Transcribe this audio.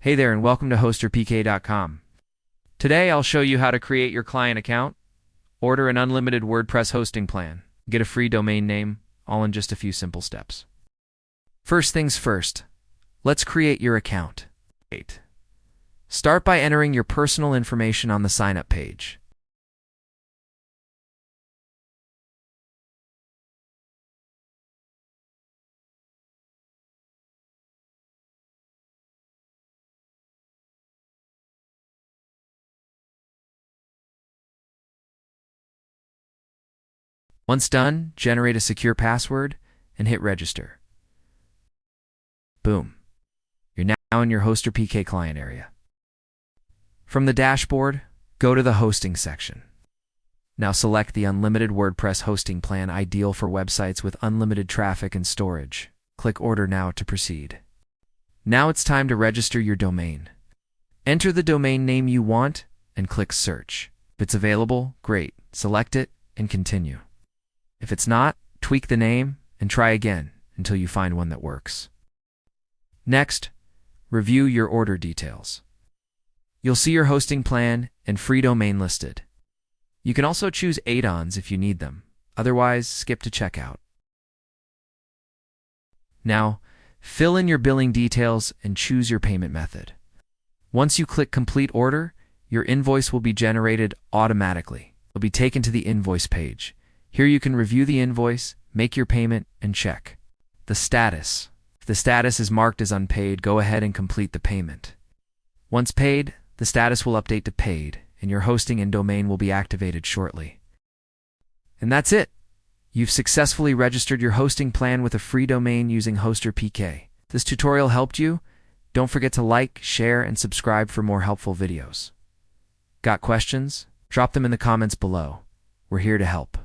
Hey there and welcome to HosterPK.com. Today I'll show you how to create your client account, order an unlimited WordPress hosting plan, get a free domain name, all in just a few simple steps. First things first, let's create your account. Start by entering your personal information on the sign-up page. Once done, generate a secure password and hit register. Boom. You're now in your HosterPK client area. From the dashboard, go to the hosting section. Now select the unlimited WordPress hosting plan ideal for websites with unlimited traffic and storage. Click Order Now to proceed. Now it's time to register your domain. Enter the domain name you want and click Search. If it's available, great. Select it and continue. If it's not, tweak the name and try again until you find one that works. Next, review your order details. You'll see your hosting plan and free domain listed. You can also choose add-ons if you need them. Otherwise, skip to checkout. Now, fill in your billing details and choose your payment method. Once you click Complete Order, your invoice will be generated automatically. It'll be taken to the invoice page. Here you can review the invoice, make your payment, and check the status. If the status is marked as unpaid, go ahead and complete the payment. Once paid, the status will update to paid, and your hosting and domain will be activated shortly. And that's it. You've successfully registered your hosting plan with a free domain using HosterPK. If this tutorial helped you, don't forget to like, share, and subscribe for more helpful videos. Got questions? Drop them in the comments below. We're here to help.